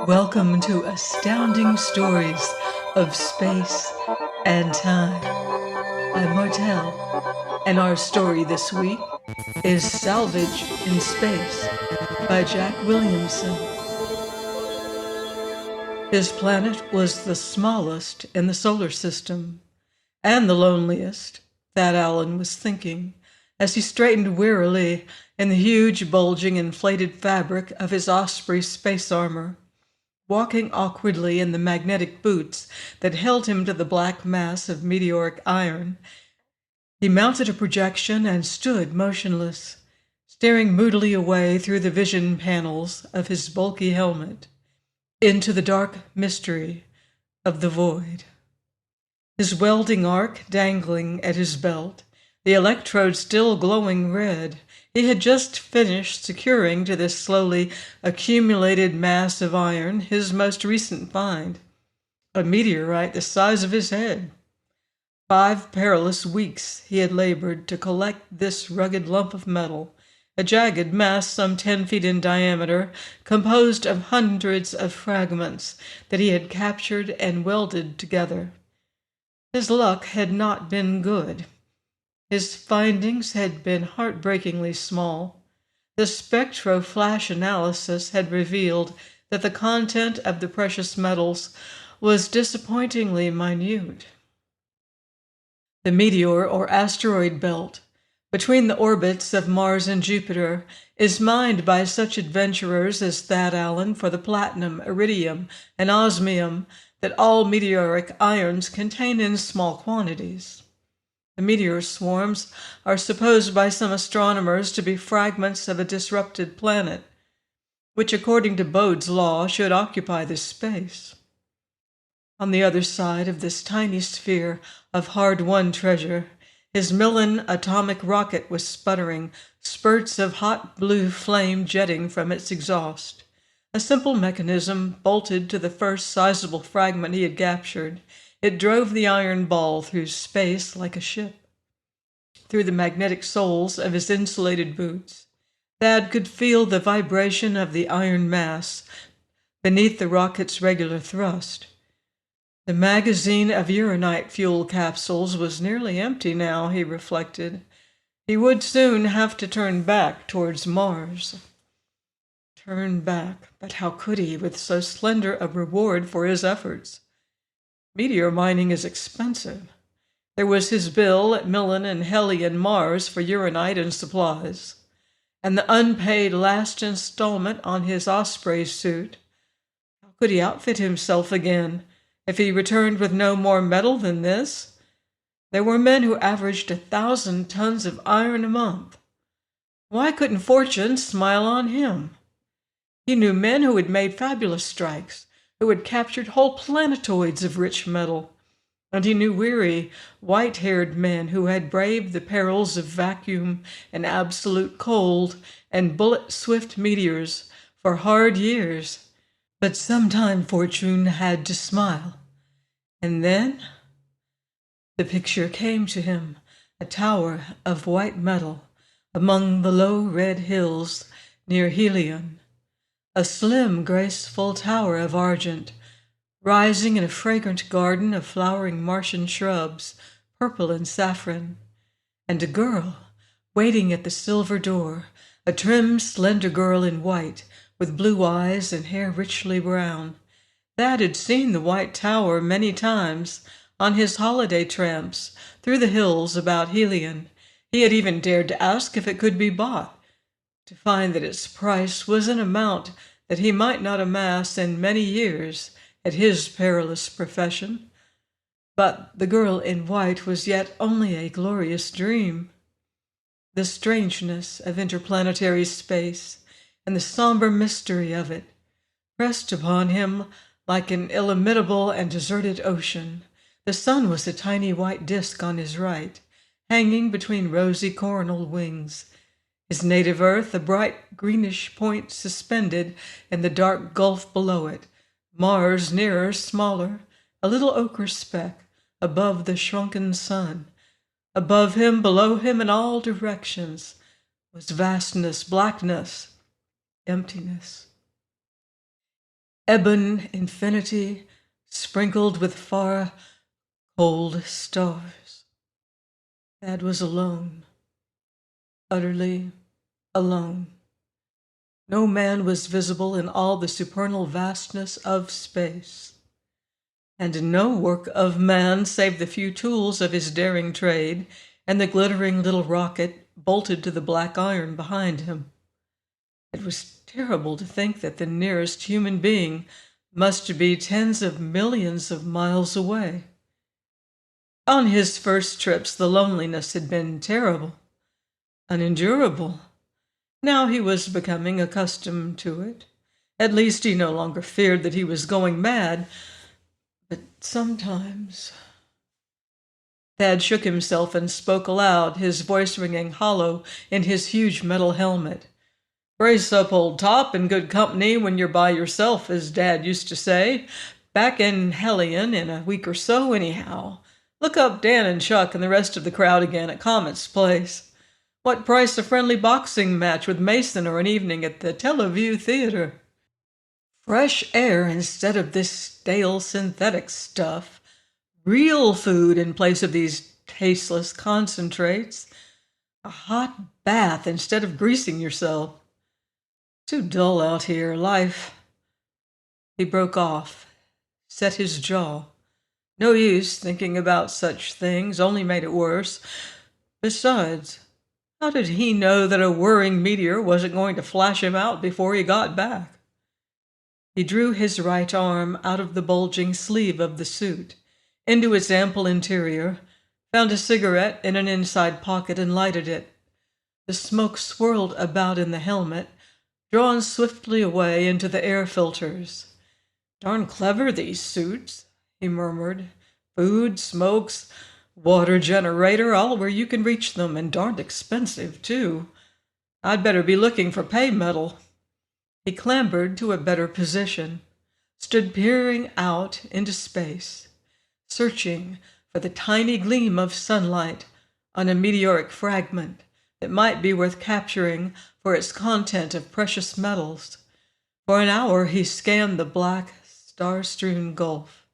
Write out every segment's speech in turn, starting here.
Welcome to Astounding Stories of Space and Time. I'm Martell, and our story this week is Salvage in Space by Jack Williamson. His planet was the smallest in the solar system, and the loneliest, Thad Allen was thinking, as he straightened wearily in the huge, bulging, inflated fabric of his Osprey space armor, walking awkwardly in the magnetic boots that held him to the black mass of meteoric iron. He mounted a projection and stood motionless, staring moodily away through the vision panels of his bulky helmet into the dark mystery of the void. His welding arc dangling at his belt, the electrode still glowing red. He had just finished securing to this slowly accumulated mass of iron his most recent find, a meteorite the size of his head. 5 perilous weeks he had labored to collect this rugged lump of metal, a jagged mass some 10 feet in diameter, composed of hundreds of fragments that he had captured and welded together. His luck had not been good. His findings had been heartbreakingly small. The spectro-flash analysis had revealed that the content of the precious metals was disappointingly minute. The meteor or asteroid belt between the orbits of Mars and Jupiter is mined by such adventurers as Thad Allen for the platinum, iridium, and osmium that all meteoric irons contain in small quantities. The meteor swarms are supposed by some astronomers to be fragments of a disrupted planet, which according to Bode's law should occupy this space. On the other side of this tiny sphere of hard-won treasure, his Millen atomic rocket was sputtering, spurts of hot blue flame jetting from its exhaust. A simple mechanism bolted to the first sizable fragment he had captured. It drove the iron ball through space like a ship. Through the magnetic soles of his insulated boots, Thad could feel the vibration of the iron mass beneath the rocket's regular thrust. The magazine of uranite fuel capsules was nearly empty now, he reflected. He would soon have to turn back towards Mars. Turn back, but how could he with so slender a reward for his efforts? Meteor mining is expensive. There was his bill at Millen and Heli and Mars for uranite and supplies, and the unpaid last installment on his Osprey suit. How could he outfit himself again if he returned with no more metal than this? There were men who averaged 1,000 tons of iron a month. Why couldn't fortune smile on him? He knew men who had made fabulous strikes, who had captured whole planetoids of rich metal, and he knew weary, white-haired men who had braved the perils of vacuum and absolute cold and bullet-swift meteors for hard years. But sometime fortune had to smile. And then the picture came to him, a tower of white metal among the low red hills near Helion. A slim, graceful tower of argent, rising in a fragrant garden of flowering Martian shrubs, purple and saffron. And a girl waiting at the silver door, a trim, slender girl in white, with blue eyes and hair richly brown. Thad had seen the white tower many times on his holiday tramps through the hills about Helion. He had even dared to ask if it could be bought, to find that its price was an amount that he might not amass in many years at his perilous profession. But the girl in white was yet only a glorious dream. The strangeness of interplanetary space and the somber mystery of it pressed upon him like an illimitable and deserted ocean. The sun was a tiny white disk on his right, hanging between rosy coronal wings. His native Earth, a bright greenish point suspended in the dark gulf below it. Mars nearer, smaller, a little ochre speck above the shrunken sun. Above him, below him, in all directions was vastness, blackness, emptiness. ebon infinity sprinkled with far, cold stars. Thad was alone, utterly alone. No man was visible in all the supernal vastness of space, and no work of man save the few tools of his daring trade and the glittering little rocket bolted to the black iron behind him. It was terrible to think that the nearest human being must be tens of millions of miles away. On his first trips, the loneliness had been terrible, unendurable. Now he was becoming accustomed to it. At least he no longer feared that he was going mad. But sometimes... Thad shook himself and spoke aloud, his voice ringing hollow in his huge metal helmet. "Brace up, old top, in good company when you're by yourself, as Dad used to say. Back in Hellion in a week or so, anyhow. Look up Dan and Chuck and the rest of the crowd again at Comet's place. What price a friendly boxing match with Mason or an evening at the Tel Aviv Theater? Fresh air instead of this stale synthetic stuff. Real food in place of these tasteless concentrates. A hot bath instead of greasing yourself. Too dull out here, life." He broke off, set his jaw. No use thinking about such things, only made it worse. Besides, how did he know that a whirring meteor wasn't going to flash him out before he got back? He drew his right arm out of the bulging sleeve of the suit, into its ample interior, found a cigarette in an inside pocket and lighted it. The smoke swirled about in the helmet, drawn swiftly away into the air filters. "Darn clever, these suits," he murmured. "Food, smokes, water generator, all where you can reach them, and darned expensive, too. I'd better be looking for pay metal." He clambered to a better position, stood peering out into space, searching for the tiny gleam of sunlight on a meteoric fragment that might be worth capturing for its content of precious metals. For an hour he scanned the black, star-strewn gulf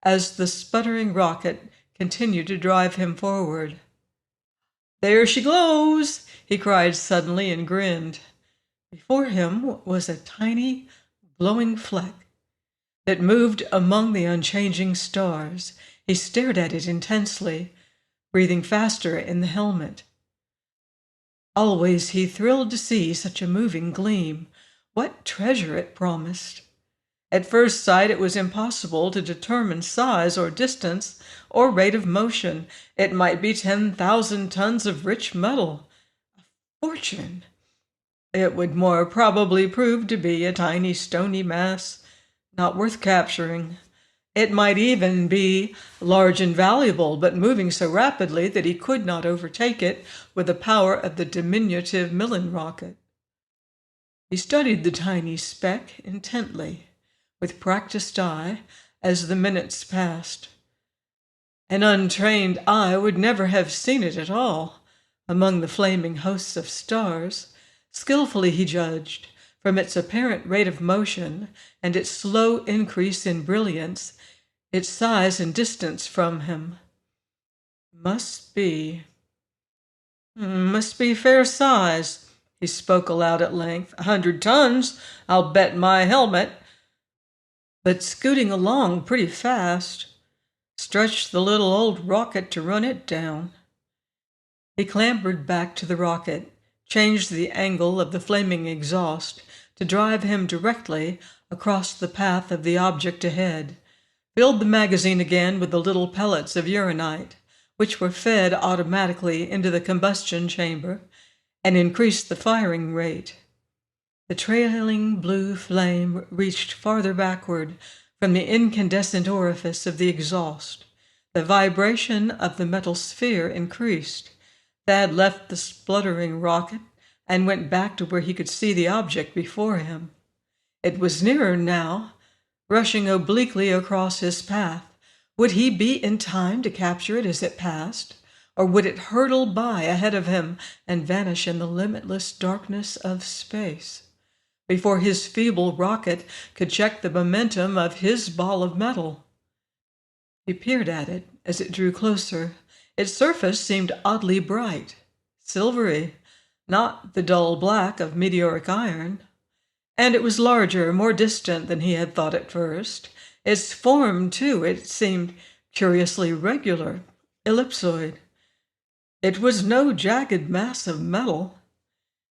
as the sputtering rocket continued to drive him forward. "There she glows!" he cried suddenly and grinned. Before him was a tiny, glowing fleck that moved among the unchanging stars. He stared at it intensely, breathing faster in the helmet. Always he thrilled to see such a moving gleam. What treasure it promised! At first sight it was impossible to determine size or distance or rate of motion. It might be 10,000 tons of rich metal. A fortune! It would more probably prove to be a tiny stony mass, not worth capturing. It might even be large and valuable, but moving so rapidly that he could not overtake it with the power of the diminutive Millen rocket. He studied the tiny speck intently, with practiced eye, as the minutes passed. An untrained eye would never have seen it at all among the flaming hosts of stars. Skillfully he judged, from its apparent rate of motion and its slow increase in brilliance, its size and distance from him. Must be fair size, he spoke aloud at length. 100 tons, I'll bet my helmet. But scooting along pretty fast. Stretched the little old rocket to run it down. He clambered back to the rocket, changed the angle of the flaming exhaust to drive him directly across the path of the object ahead, filled the magazine again with the little pellets of uranite, which were fed automatically into the combustion chamber, and increased the firing rate. The trailing blue flame reached farther backward from the incandescent orifice of the exhaust. The vibration of the metal sphere increased. Thad left the spluttering rocket and went back to where he could see the object before him. It was nearer now, rushing obliquely across his path. Would he be in time to capture it as it passed, or would it hurtle by ahead of him and vanish in the limitless darkness of space? before his feeble rocket could check the momentum of his ball of metal. He peered at it as it drew closer. Its surface seemed oddly bright, silvery, not the dull black of meteoric iron. And it was larger, more distant than he had thought at first. Its form, too, it seemed curiously regular, ellipsoid. It was no jagged mass of metal.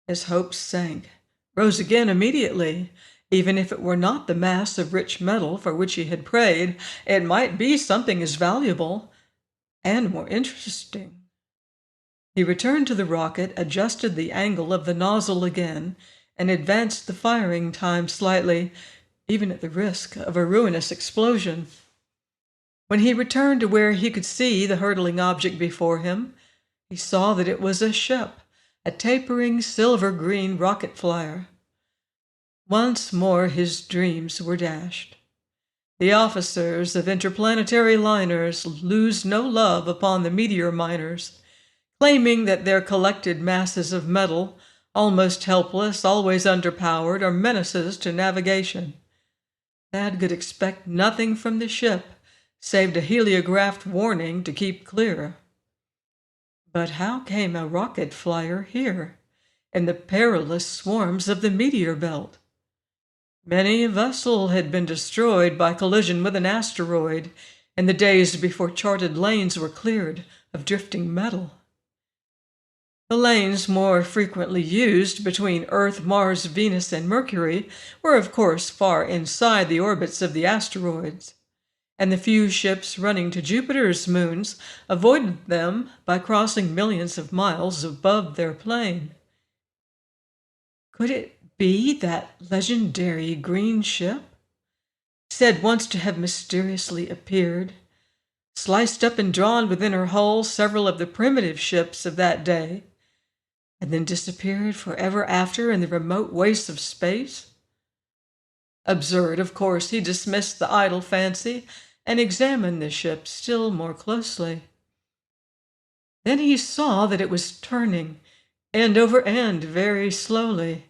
His hopes sank, rose again immediately. Even if it were not the mass of rich metal for which he had prayed, it might be something as valuable and more interesting. He returned to the rocket, adjusted the angle of the nozzle again, and advanced the firing time slightly, even at the risk of a ruinous explosion. When he returned to where he could see the hurtling object before him, he saw that it was a ship, a tapering silver-green rocket flyer. Once more his dreams were dashed. The officers of interplanetary liners lose no love upon the meteor miners, claiming that their collected masses of metal, almost helpless, always underpowered, are menaces to navigation. Thad could expect nothing from the ship, save a heliographed warning to keep clear. But how came a rocket flyer here, in the perilous swarms of the meteor belt? Many a vessel had been destroyed by collision with an asteroid in the days before charted lanes were cleared of drifting metal. The lanes more frequently used between Earth, Mars, Venus, and Mercury were of course far inside the orbits of the asteroids, and the few ships running to Jupiter's moons avoided them by crossing millions of miles above their plane. Could it be that legendary green ship, said once to have mysteriously appeared, sliced up and drawn within her hull several of the primitive ships of that day, and then disappeared forever after in the remote wastes of space? Absurd, of course. He dismissed the idle fancy and examined the ship still more closely. Then he saw that it was turning, end over end, very slowly.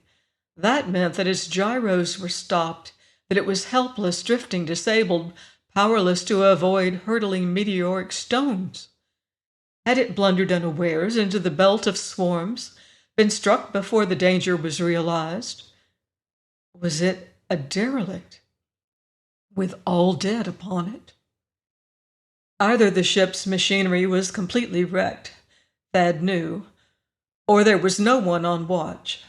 That meant that its gyros were stopped, that it was helpless, drifting, disabled, powerless to avoid hurtling meteoric stones. Had it blundered unawares into the belt of swarms, been struck before the danger was realized? Was it a derelict, with all dead upon it? Either the ship's machinery was completely wrecked, Thad knew, or there was no one on watch.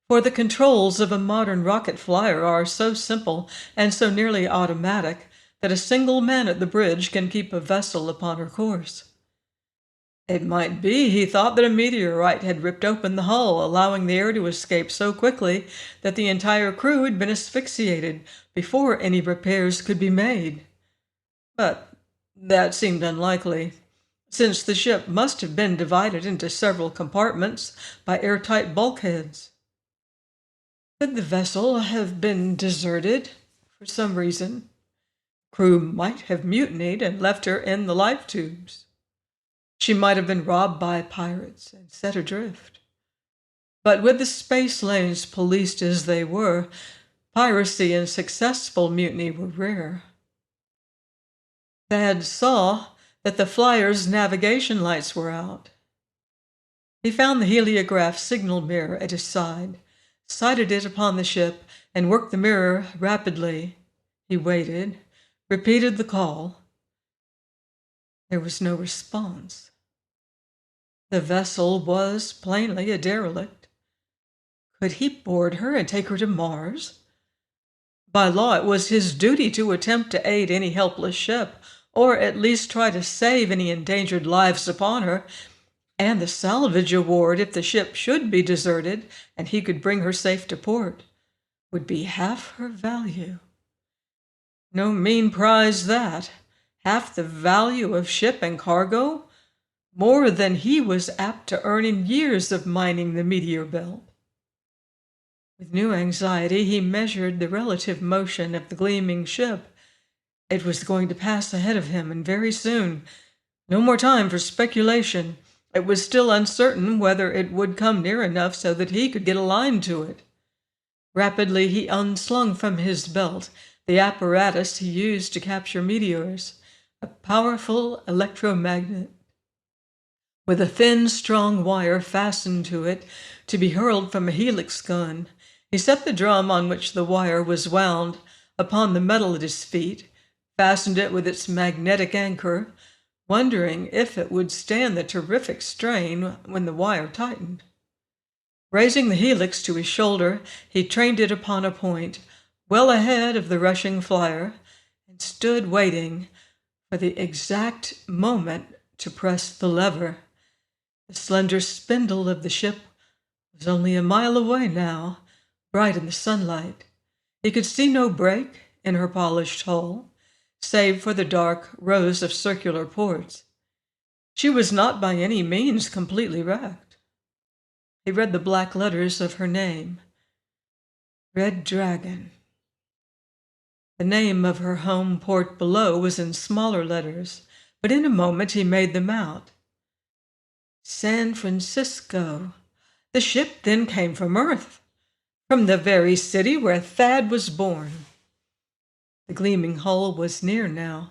For the controls of a modern rocket flyer are so simple and so nearly automatic that a single man at the bridge can keep a vessel upon her course. It might be, he thought, that a meteorite had ripped open the hull, allowing the air to escape so quickly that the entire crew had been asphyxiated before any repairs could be made. But that seemed unlikely, since the ship must have been divided into several compartments by airtight bulkheads. Could the vessel have been deserted for some reason? Crew might have mutinied and left her in the life tubes. She might have been robbed by pirates and set adrift. But with the space lanes policed as they were, piracy and successful mutiny were rare. Thad saw that the flyer's navigation lights were out. He found the heliograph signal mirror at his side, sighted it upon the ship, and worked the mirror rapidly. He waited, repeated the call. There was no response. The vessel was plainly a derelict. Could he board her and take her to Mars? By law, it was his duty to attempt to aid any helpless ship, or at least try to save any endangered lives upon her, and the salvage award, if the ship should be deserted and he could bring her safe to port, would be half her value. No mean prize that. Half the value of ship and cargo? More than he was apt to earn in years of mining the meteor belt. With new anxiety, he measured the relative motion of the gleaming ship. It was going to pass ahead of him, and very soon. No more time for speculation. It was still uncertain whether it would come near enough so that he could get a line to it. Rapidly he unslung from his belt the apparatus he used to capture meteors, a powerful electromagnet. With a thin, strong wire fastened to it to be hurled from a helix gun, he set the drum on which the wire was wound upon the metal at his feet, fastened it with its magnetic anchor, wondering if it would stand the terrific strain when the wire tightened. Raising the helix to his shoulder, he trained it upon a point, well ahead of the rushing flyer, and stood waiting for the exact moment to press the lever. The slender spindle of the ship was only a mile away now, bright in the sunlight. He could see no break in her polished hull, save for the dark rows of circular ports. She was not by any means completely wrecked. He read the black letters of her name, Red Dragon. The name of her home port below was in smaller letters, but in a moment he made them out. San Francisco. The ship then came from Earth, from the very city where Thad was born. The gleaming hull was near now,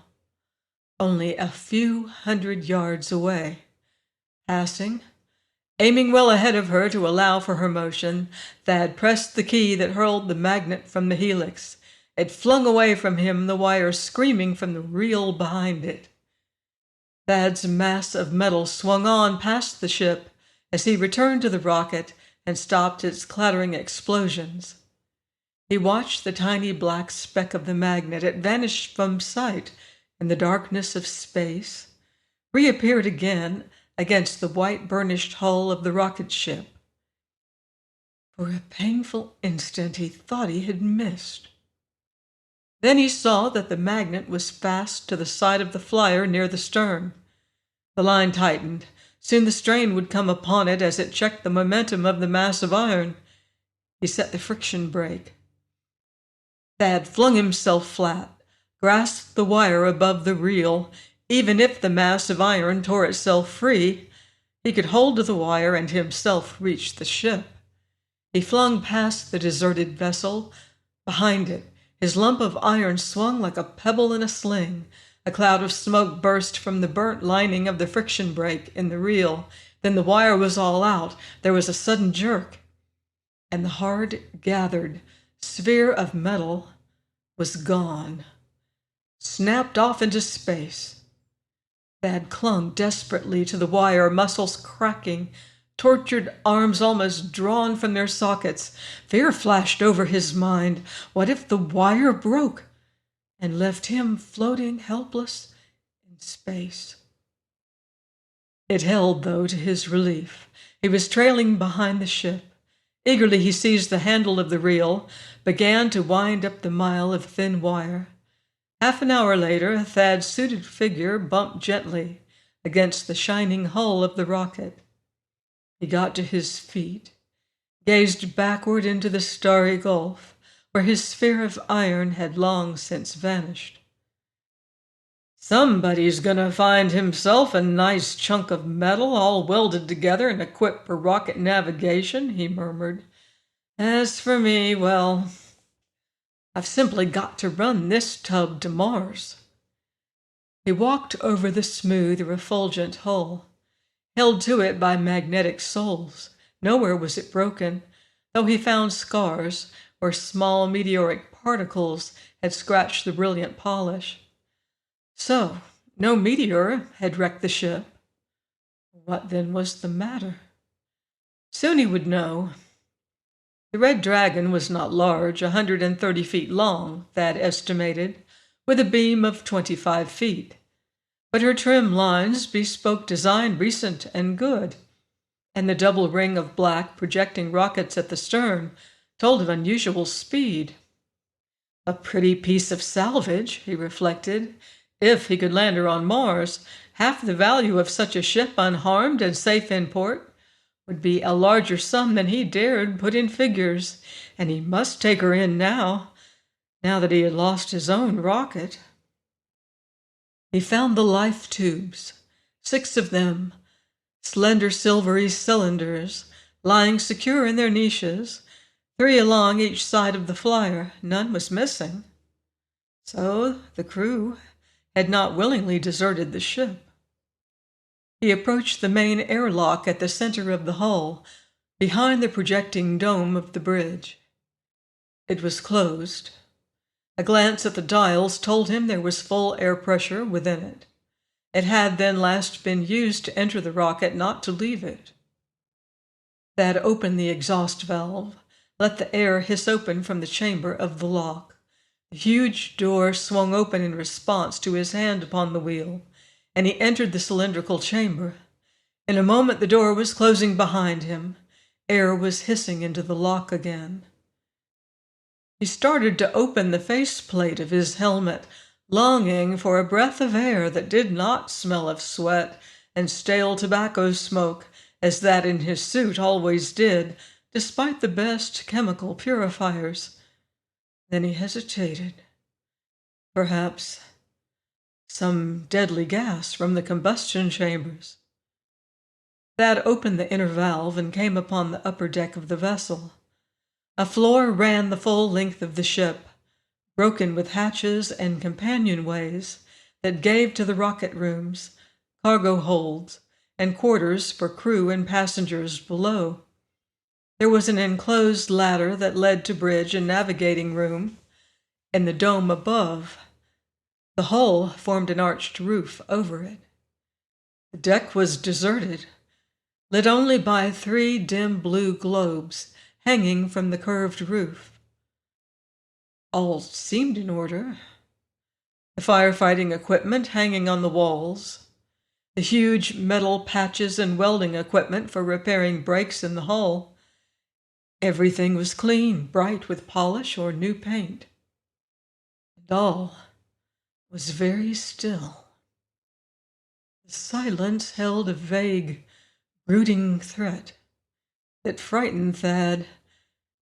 only a few hundred yards away. Passing, aiming well ahead of her to allow for her motion, Thad pressed the key that hurled the magnet from the helix. It flung away from him, the wire screaming from the reel behind it. Thad's mass of metal swung on past the ship as he returned to the rocket and stopped its clattering explosions. He watched the tiny black speck of the magnet. It vanished from sight in the darkness of space, reappeared again against the white burnished hull of the rocket ship. For a painful instant he thought he had missed. Then he saw that the magnet was fast to the side of the flyer near the stern. The line tightened. Soon the strain would come upon it as it checked the momentum of the mass of iron. He set the friction brake. Thad flung himself flat, grasped the wire above the reel. Even if the mass of iron tore itself free, he could hold to the wire and himself reach the ship. He flung past the deserted vessel. Behind it, his lump of iron swung like a pebble in a sling. A cloud of smoke burst from the burnt lining of the friction brake in the reel. Then the wire was all out. There was a sudden jerk, and the hard-gathered sphere of metal was gone, snapped off into space. Thad clung desperately to the wire, muscles cracking, tortured arms almost drawn from their sockets. Fear flashed over his mind. What if the wire broke and left him floating helpless in space? It held, though, to his relief. He was trailing behind the ship. Eagerly he seized the handle of the reel, began to wind up the mile of thin wire. Half an hour later, Thad's suited figure bumped gently against the shining hull of the rocket. He got to his feet, gazed backward into the starry gulf, where his sphere of iron had long since vanished. "Somebody's gonna find himself a nice chunk of metal all welded together and equipped for rocket navigation," he murmured. "As for me, well, I've simply got to run this tub to Mars." He walked over the smooth, refulgent hull, held to it by magnetic soles. Nowhere was it broken, though he found scars where small meteoric particles had scratched the brilliant polish. So, no meteor had wrecked the ship. What then was the matter? Soon he would know. The Red Dragon was not large, 130 feet long, Thad estimated, with a beam of 25 feet. But her trim lines bespoke design recent and good, and the double ring of black projecting rockets at the stern told of unusual speed. A pretty piece of salvage, he reflected. If he could land her on Mars, half the value of such a ship unharmed and safe in port would be a larger sum than he dared put in figures, and he must take her in now that he had lost his own rocket. He found the life tubes, 6 of them, slender silvery cylinders, lying secure in their niches. 3 along each side of the flyer. None was missing. So the crew had not willingly deserted the ship. He approached the main airlock at the center of the hull, behind the projecting dome of the bridge. It was closed. A glance at the dials told him there was full air pressure within it. It had then last been used to enter the rocket, not to leave it. Thad opened the exhaust valve, let the air hiss open from the chamber of the lock. The huge door swung open in response to his hand upon the wheel, and he entered the cylindrical chamber. In a moment the door was closing behind him. Air was hissing into the lock again. He started to open the faceplate of his helmet, longing for a breath of air that did not smell of sweat and stale tobacco smoke, as that in his suit always did, despite the best chemical purifiers. Then he hesitated. Perhaps some deadly gas from the combustion chambers. Thad opened the inner valve and came upon the upper deck of the vessel. A floor ran the full length of the ship, broken with hatches and companionways that gave to the rocket rooms, cargo holds, and quarters for crew and passengers below. There was an enclosed ladder that led to bridge and navigating room, and the dome above. The hull formed an arched roof over it. The deck was deserted, lit only by 3 dim blue globes hanging from the curved roof. All seemed in order. The firefighting equipment hanging on the walls, the huge metal patches and welding equipment for repairing breaks in the hull. Everything was clean, bright with polish or new paint. And all was very still. The silence held a vague, brooding threat that frightened Thad,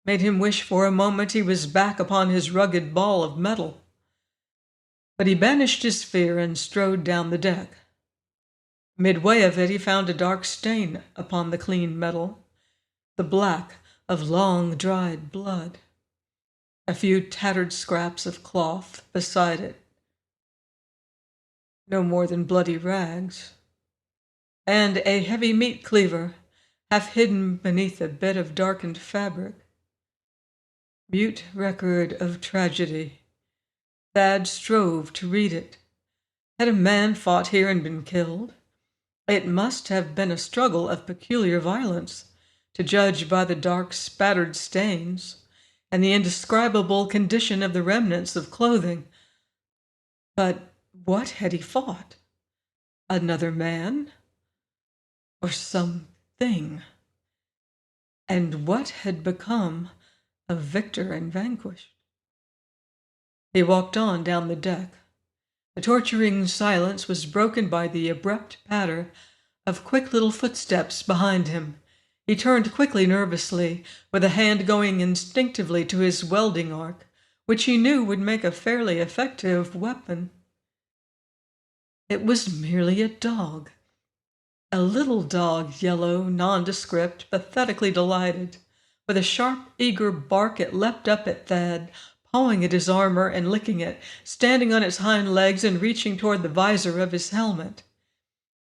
made him wish for a moment he was back upon his rugged ball of metal. But he banished his fear and strode down the deck. Midway of it he found a dark stain upon the clean metal, the black of long-dried blood. A few tattered scraps of cloth beside it. No more than bloody rags. And a heavy meat cleaver, half hidden beneath a bit of darkened fabric. Mute record of tragedy. Thad strove to read it. Had a man fought here and been killed? It must have been a struggle of peculiar violence, to judge by the dark spattered stains and the indescribable condition of the remnants of clothing. But what had he fought? Another man? Or something? And what had become of victor and vanquished? He walked on down the deck. The torturing silence was broken by the abrupt patter of quick little footsteps behind him. He turned quickly, nervously, with a hand going instinctively to his welding arc, which he knew would make a fairly effective weapon. It was merely a dog. A little dog, yellow, nondescript, pathetically delighted. With a sharp, eager bark it leapt up at Thad, pawing at his armor and licking it, standing on its hind legs and reaching toward the visor of his helmet.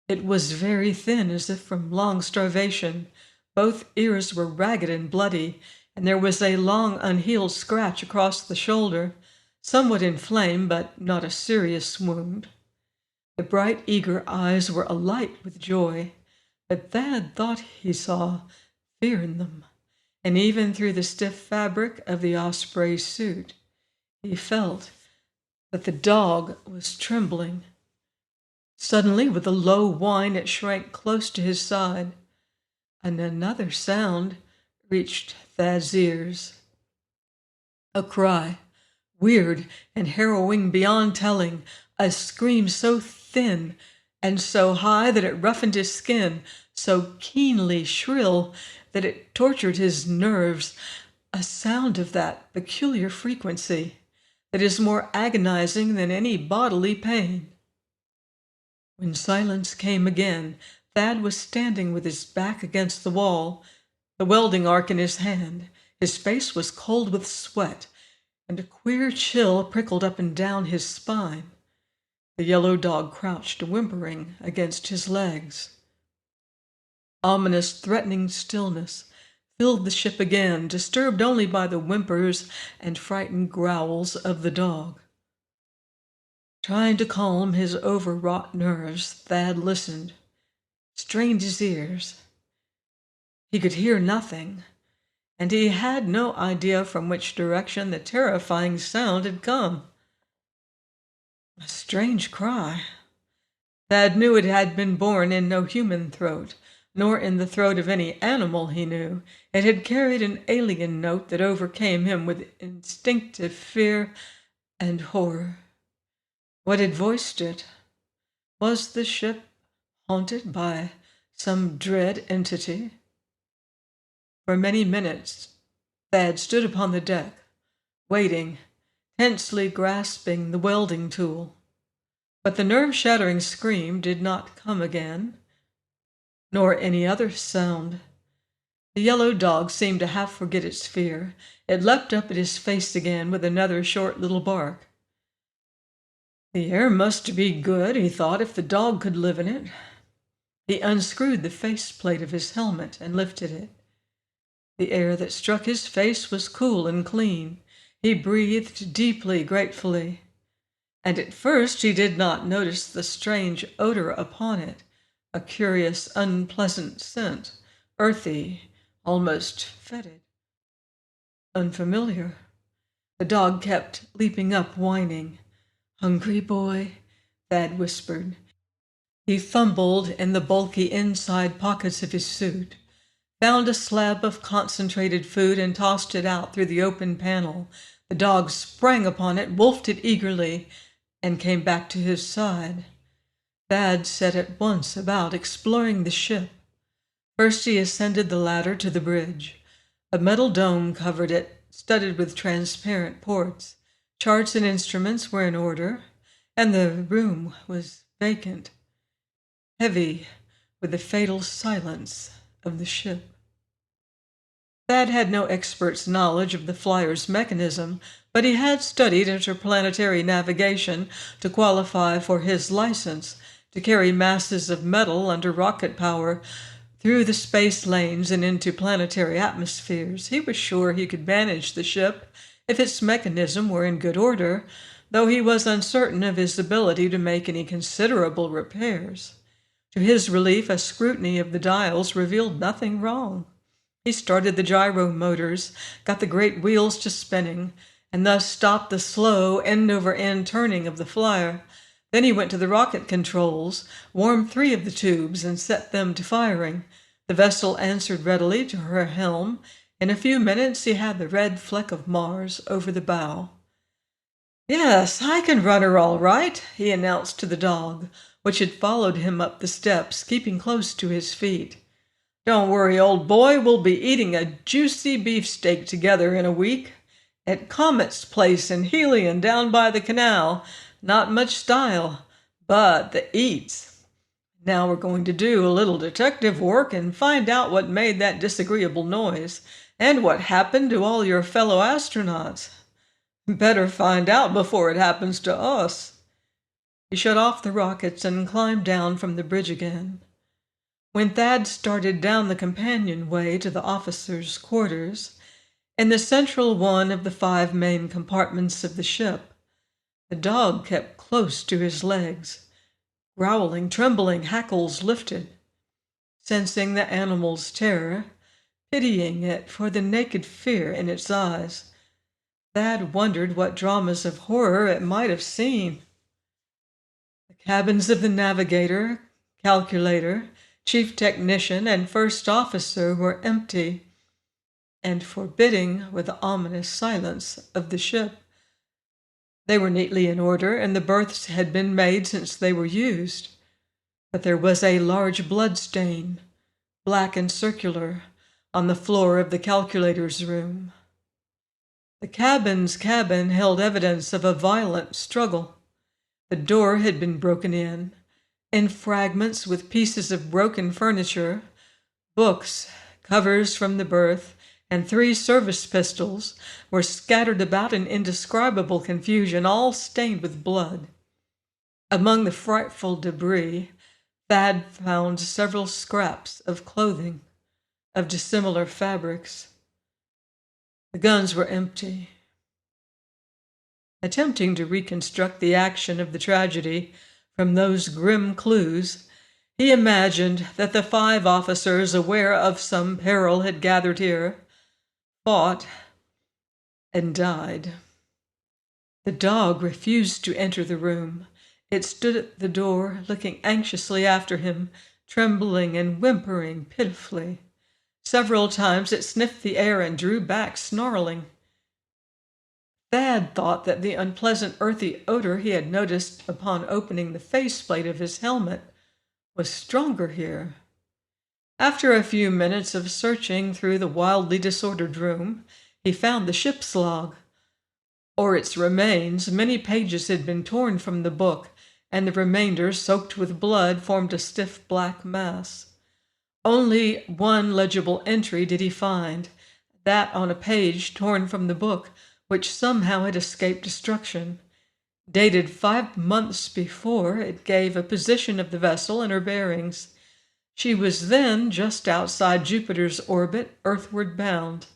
It was very thin, as if from long starvation. Both ears were ragged and bloody, and there was a long, unhealed scratch across the shoulder, somewhat inflamed, but not a serious wound. The bright, eager eyes were alight with joy, but Thad thought he saw fear in them, and even through the stiff fabric of the osprey suit, he felt that the dog was trembling. Suddenly, with a low whine, it shrank close to his side, and another sound reached Thad's ears. A cry, weird and harrowing beyond telling, a scream so thin and so high that it roughened his skin, so keenly shrill that it tortured his nerves, a sound of that peculiar frequency that is more agonizing than any bodily pain. When silence came again, Thad was standing with his back against the wall, the welding arc in his hand. His face was cold with sweat, and a queer chill prickled up and down his spine. The yellow dog crouched, whimpering, against his legs. Ominous, threatening stillness filled the ship again, disturbed only by the whimpers and frightened growls of the dog. Trying to calm his overwrought nerves, Thad listened, strained his ears. He could hear nothing, and he had no idea from which direction the terrifying sound had come. A strange cry. Thad knew it had been born in no human throat, nor in the throat of any animal he knew. It had carried an alien note that overcame him with instinctive fear and horror. What had voiced it? Was the ship haunted by some dread entity? For many minutes, Thad stood upon the deck, waiting, tensely grasping the welding tool. But the nerve-shattering scream did not come again, nor any other sound. The yellow dog seemed to half forget its fear. It leapt up at his face again with another short little bark. The air must be good, he thought, if the dog could live in it. He unscrewed the faceplate of his helmet and lifted it. The air that struck his face was cool and clean. He breathed deeply, gratefully. And at first he did not notice the strange odor upon it, a curious, unpleasant scent, earthy, almost fetid. Unfamiliar. The dog kept leaping up, whining. "Hungry, boy?" Thad whispered. He fumbled in the bulky inside pockets of his suit, found a slab of concentrated food, and tossed it out through the open panel. The dog sprang upon it, wolfed it eagerly, and came back to his side. Thad set at once about exploring the ship. First he ascended the ladder to the bridge. A metal dome covered it, studded with transparent ports. Charts and instruments were in order, and the room was vacant, heavy with the fatal silence of the ship. Thad had no expert's knowledge of the flyer's mechanism, but he had studied interplanetary navigation to qualify for his license to carry masses of metal under rocket power through the space lanes and into planetary atmospheres. He was sure he could manage the ship if its mechanism were in good order, though he was uncertain of his ability to make any considerable repairs. To his relief, a scrutiny of the dials revealed nothing wrong. He started the gyro motors, got the great wheels to spinning, and thus stopped the slow end-over-end turning of the flyer. Then he went to the rocket controls, warmed 3 of the tubes, and set them to firing. The vessel answered readily to her helm. In a few minutes he had the red fleck of Mars over the bow. "Yes, I can run her all right," he announced to the dog, which had followed him up the steps, keeping close to his feet. "Don't worry, old boy, we'll be eating a juicy beefsteak together in a week. At Comet's place in Helion down by the canal. Not much style, but the eats. Now we're going to do a little detective work and find out what made that disagreeable noise, and what happened to all your fellow astronauts. Better find out before it happens to us." He shut off the rockets and climbed down from the bridge again. When Thad started down the companionway to the officers' quarters, in the central one of the 5 main compartments of the ship, the dog kept close to his legs, growling, trembling, hackles lifted. Sensing the animal's terror, pitying it for the naked fear in its eyes, Thad wondered what dramas of horror it might have seen. The cabins of the navigator, calculator, chief technician, and first officer were empty and forbidding with the ominous silence of the ship. They were neatly in order, and the berths had been made since they were used. But there was a large blood stain, black and circular, on the floor of the calculator's room. The cabin's cabin held evidence of a violent struggle. The door had been broken in fragments with pieces of broken furniture, books, covers from the berth, and 3 service pistols were scattered about in indescribable confusion, all stained with blood. Among the frightful debris, Thad found several scraps of clothing of dissimilar fabrics. The guns were empty. Attempting to reconstruct the action of the tragedy from those grim clues, he imagined that the 5 officers, aware of some peril, had gathered here, fought, and died. The dog refused to enter the room. It stood at the door, looking anxiously after him, trembling and whimpering pitifully. Several times it sniffed the air and drew back, snarling. Thad thought that the unpleasant earthy odor he had noticed upon opening the faceplate of his helmet was stronger here. After a few minutes of searching through the wildly disordered room, he found the ship's log, or its remains. Many pages had been torn from the book, and the remainder, soaked with blood, formed a stiff black mass. Only one legible entry did he find, that on a page torn from the book, which somehow had escaped destruction. Dated 5 months before, it gave a position of the vessel and her bearings. She was then just outside Jupiter's orbit, earthward bound,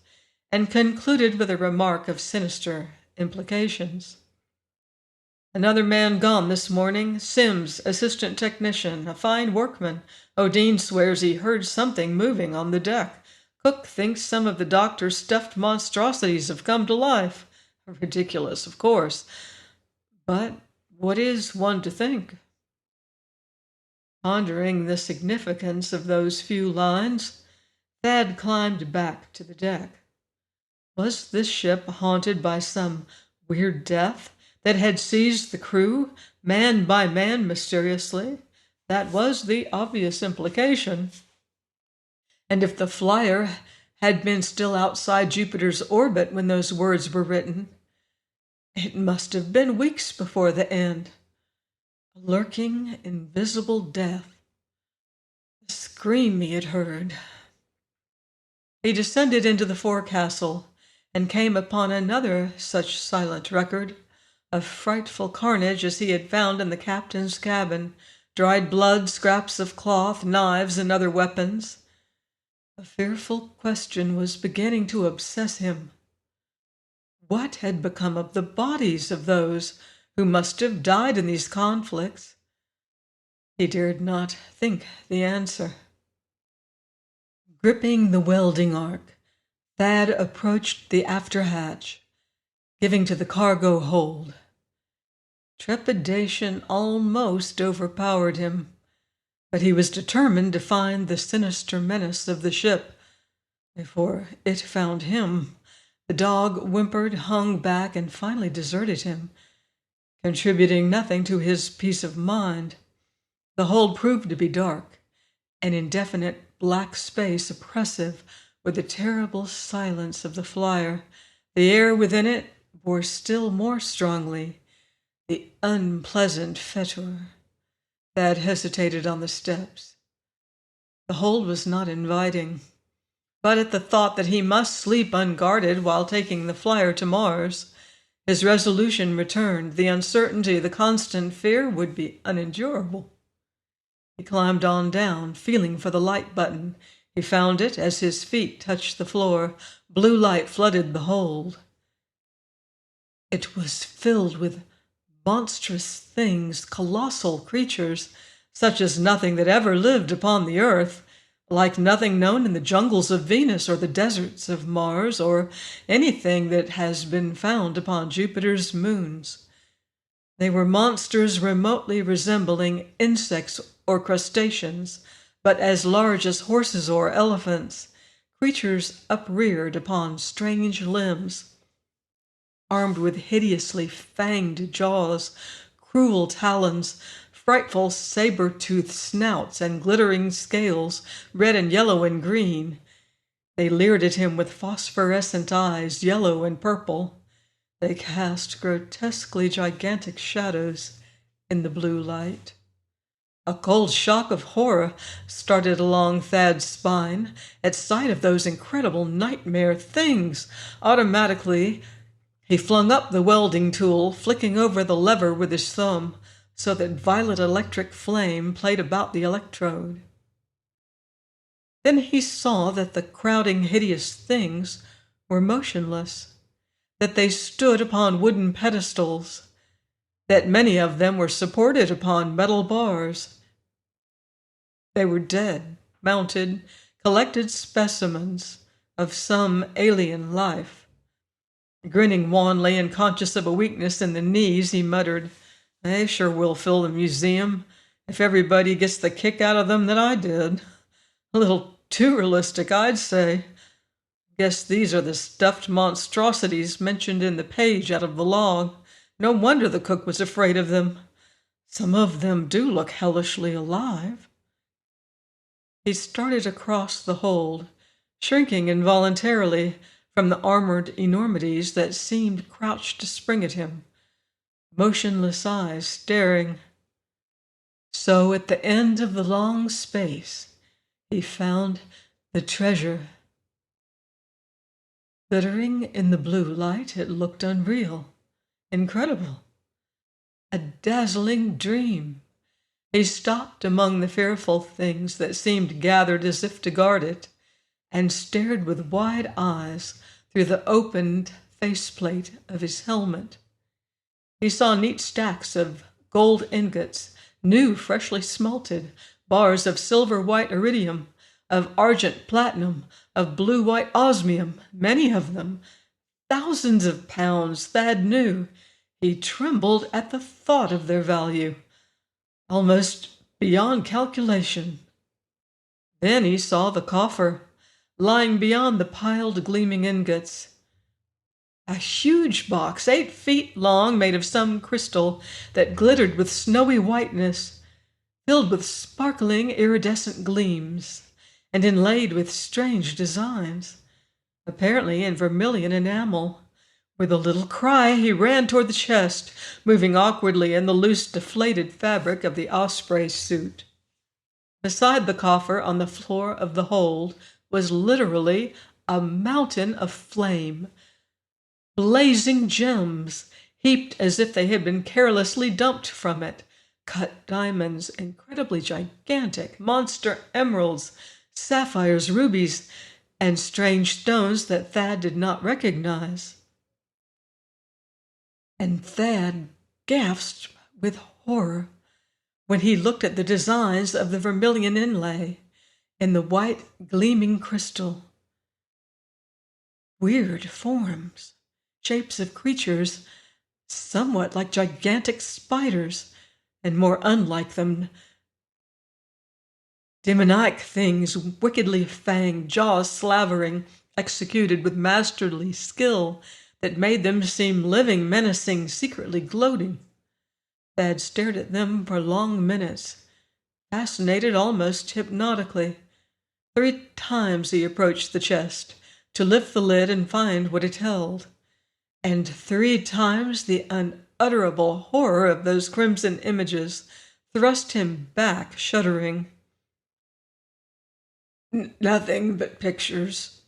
and concluded with a remark of sinister implications. Another man gone this morning. Sims, assistant technician, a fine workman. O'Dean swears he heard something moving on the deck. Cook thinks some of the doctor's stuffed monstrosities have come to life. Ridiculous, of course. But what is one to think? Pondering the significance of those few lines, Thad climbed back to the deck. Was this ship haunted by some weird death that had seized the crew, man by man, mysteriously? That was the obvious implication. And if the flyer had been still outside Jupiter's orbit when those words were written, it must have been weeks before the end. A lurking, invisible death. The scream he had heard. He descended into the forecastle and came upon another such silent record of frightful carnage as he had found in the captain's cabin. Dried blood, scraps of cloth, knives, and other weapons. A fearful question was beginning to obsess him. What had become of the bodies of those who must have died in these conflicts? He dared not think the answer. Gripping the welding arc, Thad approached the after hatch, giving to the cargo hold. Trepidation almost overpowered him, but he was determined to find the sinister menace of the ship before it found him. The dog whimpered, hung back, and finally deserted him, contributing nothing to his peace of mind. The hold proved to be dark, an indefinite black space oppressive with the terrible silence of the flyer. The air within it bore still more strongly the unpleasant fetor. Thad hesitated on the steps. The hold was not inviting, but at the thought that he must sleep unguarded while taking the flyer to Mars, his resolution returned. The uncertainty, the constant fear would be unendurable. He climbed on down, feeling for the light button. He found it as his feet touched the floor. Blue light flooded the hold. It was filled with monstrous things, colossal creatures, such as nothing that ever lived upon the earth, like nothing known in the jungles of Venus or the deserts of Mars, or anything that has been found upon Jupiter's moons. They were monsters remotely resembling insects or crustaceans, but as large as horses or elephants, creatures upreared upon strange limbs, armed with hideously fanged jaws, cruel talons, frightful saber-toothed snouts, and glittering scales, red and yellow and green. They leered at him with phosphorescent eyes, yellow and purple. They cast grotesquely gigantic shadows in the blue light. A cold shock of horror started along Thad's spine at sight of those incredible nightmare things. Automatically, he flung up the welding tool, flicking over the lever with his thumb so that violet electric flame played about the electrode. Then he saw that the crowding hideous things were motionless, that they stood upon wooden pedestals, that many of them were supported upon metal bars. They were dead, mounted, collected specimens of some alien life. Grinning wanly and conscious of a weakness in the knees, he muttered, "They sure will fill the museum if everybody gets the kick out of them that I did. A little too realistic, I'd say. Guess these are the stuffed monstrosities mentioned in the page out of the log. No wonder the cook was afraid of them. Some of them do look hellishly alive." He started across the hold, shrinking involuntarily from the armored enormities that seemed crouched to spring at him, motionless eyes staring. So at the end of the long space, he found the treasure. Glittering in the blue light, it looked unreal, incredible, a dazzling dream. He stopped among the fearful things that seemed gathered as if to guard it, and stared with wide eyes through the opened faceplate of his helmet. He saw neat stacks of gold ingots, new, freshly smelted, bars of silver-white iridium, of argent platinum, of blue-white osmium, many of them, thousands of pounds, Thad knew. He trembled at the thought of their value, almost beyond calculation. Then he saw the coffer, lying beyond the piled gleaming ingots. A huge box, 8 feet long, made of some crystal that glittered with snowy whiteness, filled with sparkling iridescent gleams, and inlaid with strange designs, apparently in vermilion enamel. With a little cry, he ran toward the chest, moving awkwardly in the loose, deflated fabric of the osprey suit. Beside the coffer, on the floor of the hold, was literally a mountain of flame. Blazing gems, heaped as if they had been carelessly dumped from it, cut diamonds, incredibly gigantic, monster emeralds, sapphires, rubies, and strange stones that Thad did not recognize. And Thad gasped with horror when he looked at the designs of the vermilion inlay in the white gleaming crystal. Weird forms, shapes of creatures somewhat like gigantic spiders, and more unlike them, demoniac things, wickedly fanged, jaws slavering, executed with masterly skill that made them seem living, menacing, secretly gloating. Thad stared at them for long minutes, fascinated almost hypnotically. 3 times he approached the chest to lift the lid and find what it held, and 3 times the unutterable horror of those crimson images thrust him back, shuddering. "Nothing but pictures,"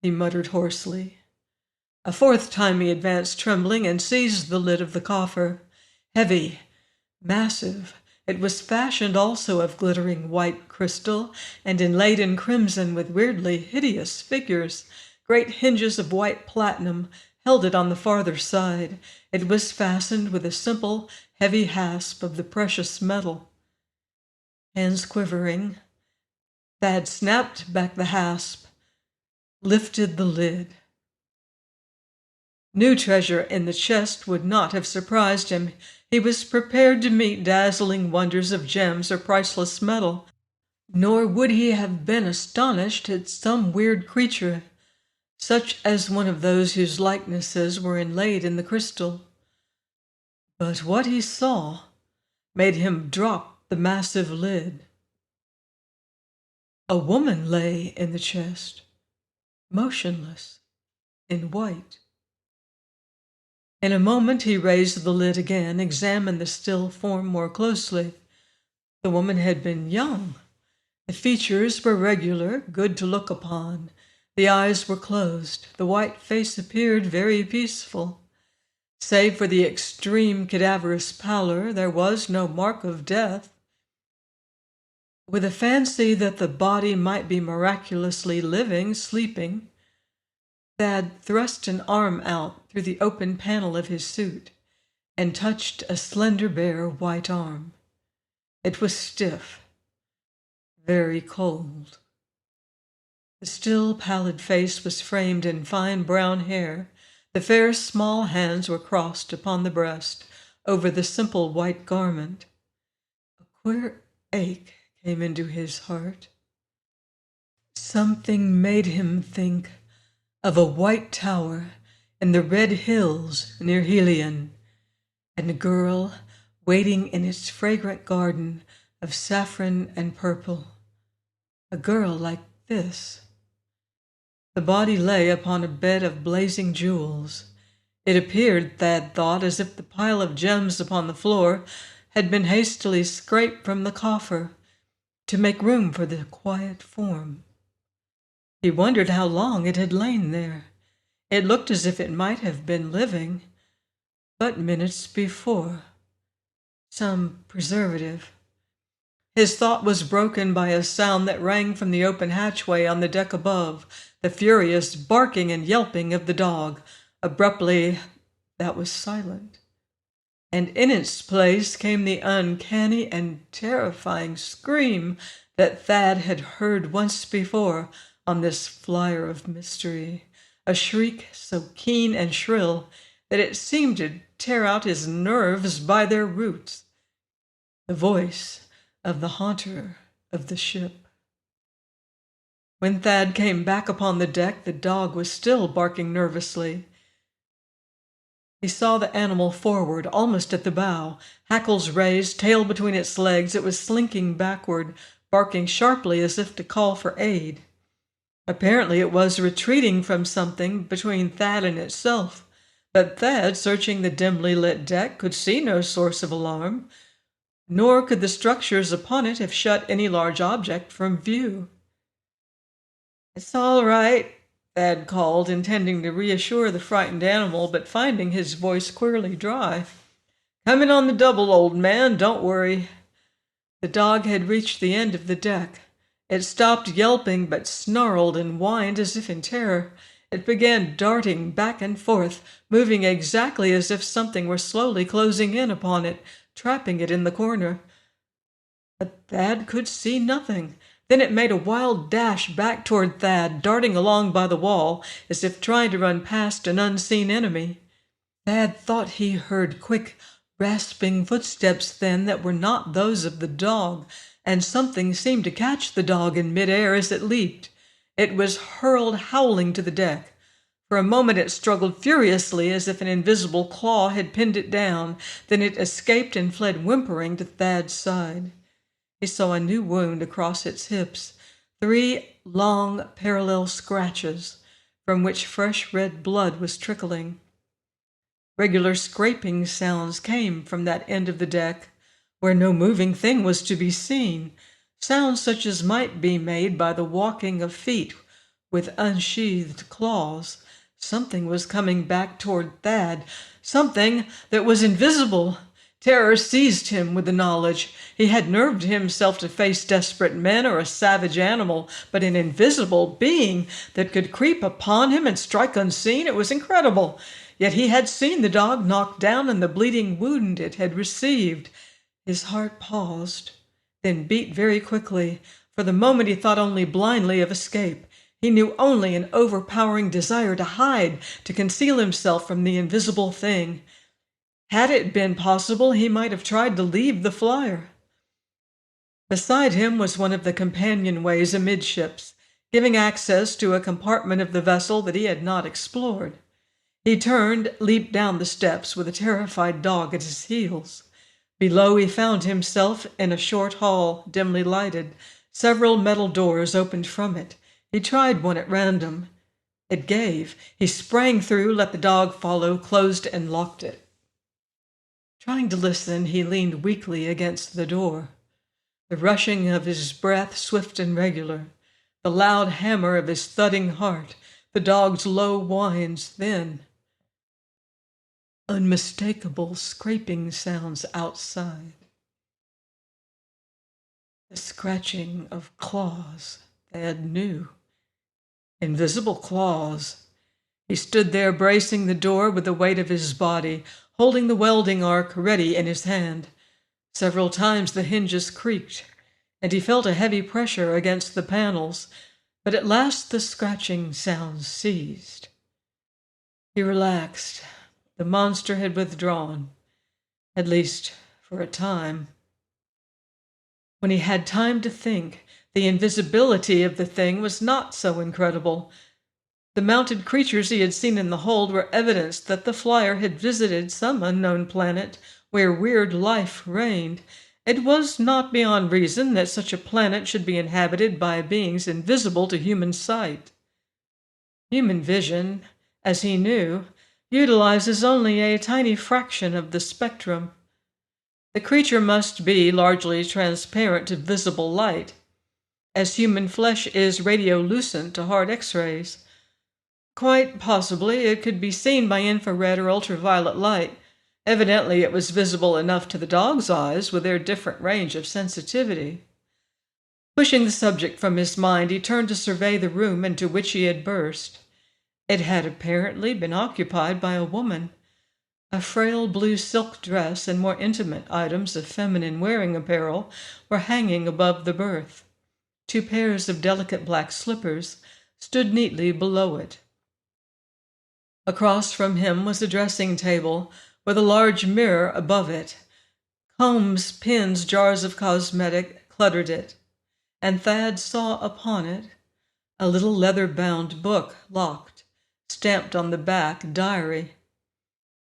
he muttered hoarsely. A 4th time he advanced, trembling, and seized the lid of the coffer. Heavy, massive, it was fashioned also of glittering white crystal and inlaid in crimson with weirdly hideous figures. Great hinges of white platinum held it on the farther side. It was fastened with a simple, heavy hasp of the precious metal. Hands quivering, Thad snapped back the hasp, lifted the lid. New treasure in the chest would not have surprised him. He was prepared to meet dazzling wonders of gems or priceless metal, nor would he have been astonished at some weird creature, such as one of those whose likenesses were inlaid in the crystal. But what he saw made him drop the massive lid. A woman lay in the chest, motionless, in white. In a moment he raised the lid again, examined the still form more closely. The woman had been young. The features were regular, good to look upon. The eyes were closed. The white face appeared very peaceful. Save for the extreme cadaverous pallor, there was no mark of death. With a fancy that the body might be miraculously living, sleeping, Thad thrust an arm out through the open panel of his suit and touched a slender, bare, white arm. It was stiff, very cold. The still, pallid face was framed in fine brown hair. The fair, small hands were crossed upon the breast, over the simple white garment. A queer ache came into his heart. Something made him think of a white tower in the red hills near Helion, and a girl waiting in its fragrant garden of saffron and purple. A girl like this. The body lay upon a bed of blazing jewels. It appeared, Thad thought, as if the pile of gems upon the floor had been hastily scraped from the coffer to make room for the quiet form. He wondered how long it had lain there. It looked as if it might have been living, but minutes before. Some preservative. His thought was broken by a sound that rang from the open hatchway on the deck above, the furious barking and yelping of the dog. Abruptly, that was silent, and in its place came the uncanny and terrifying scream that Thad had heard once before on this flyer of mystery, a shriek so keen and shrill that it seemed to tear out his nerves by their roots. The voice of the haunter of the ship. When Thad came back upon the deck, the dog was still barking nervously. He saw the animal forward, almost at the bow, hackles raised, tail between its legs. It was slinking backward, barking sharply as if to call for aid. Apparently it was retreating from something between Thad and itself, but Thad, searching the dimly lit deck, could see no source of alarm, nor could the structures upon it have shut any large object from view. "It's all right," Thad called, intending to reassure the frightened animal, but finding his voice queerly dry. "Come in on the double, old man, don't worry." The dog had reached the end of the deck. It stopped yelping, but snarled and whined as if in terror. It began darting back and forth, moving exactly as if something were slowly closing in upon it, trapping it in the corner. But Thad could see nothing. Then it made a wild dash back toward Thad, darting along by the wall, as if trying to run past an unseen enemy. Thad thought he heard quick, rasping footsteps then that were not those of the dog, and something seemed to catch the dog in midair as it leaped. It was hurled howling to the deck. For a moment it struggled furiously as if an invisible claw had pinned it down. Then it escaped and fled whimpering to Thad's side. He saw a new wound across its hips, 3 long parallel scratches from which fresh red blood was trickling. Regular scraping sounds came from that end of the deck where no moving thing was to be seen, sounds such as might be made by the walking of feet with unsheathed claws. Something was coming back toward Thad, something that was invisible. Terror seized him with the knowledge. He had nerved himself to face desperate men or a savage animal, but an invisible being that could creep upon him and strike unseen, it was incredible. Yet he had seen the dog knocked down and the bleeding wound it had received. His heart paused, then beat very quickly. For the moment he thought only blindly of escape. He knew only an overpowering desire to hide, to conceal himself from the invisible thing. Had it been possible, he might have tried to leave the flyer. Beside him was one of the companionways amidships, giving access to a compartment of the vessel that he had not explored. He turned, leaped down the steps with a terrified dog at his heels. Below he found himself in a short hall, dimly lighted. Several metal doors opened from it. He tried one at random. It gave. He sprang through, let the dog follow, closed and locked it. Trying to listen, he leaned weakly against the door. the rushing of his breath swift and regular, the loud hammer of his thudding heart, the dog's low whines, then unmistakable scraping sounds outside. The scratching of claws, Thad knew. Invisible claws. He stood there bracing the door with the weight of his body, holding the welding arc ready in his hand. Several times the hinges creaked, and he felt a heavy pressure against the panels, but at last the scratching sounds ceased. He relaxed. The monster had withdrawn, at least for a time. When he had time to think, the invisibility of the thing was not so incredible. The mounted creatures he had seen in the hold were evidence that the flyer had visited some unknown planet where weird life reigned. It was not beyond reason that such a planet should be inhabited by beings invisible to human sight. Human vision, as he knew, utilizes only a tiny fraction of the spectrum. The creature must be largely transparent to visible light, as human flesh is radiolucent to hard X-rays. Quite possibly it could be seen by infrared or ultraviolet light. Evidently it was visible enough to the dog's eyes with their different range of sensitivity. Pushing the subject from his mind, he turned to survey the room into which he had burst. It had apparently been occupied by a woman. A frail blue silk dress and more intimate items of feminine wearing apparel were hanging above the berth. 2 pairs of delicate black slippers stood neatly below it. Across from him was a dressing table with a large mirror above it. Combs, pins, jars of cosmetic cluttered it, and Thad saw upon it a little leather-bound book, locked, stamped on the back, diary.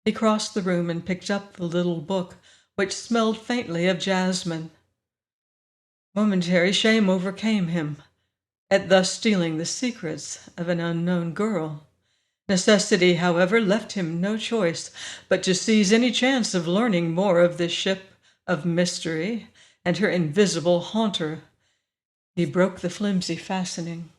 He crossed the room and picked up the little book, which smelled faintly of jasmine. Momentary shame overcame him at thus stealing the secrets of an unknown girl. Necessity, however, left him no choice but to seize any chance of learning more of this ship of mystery and her invisible haunter. He broke the flimsy fastening.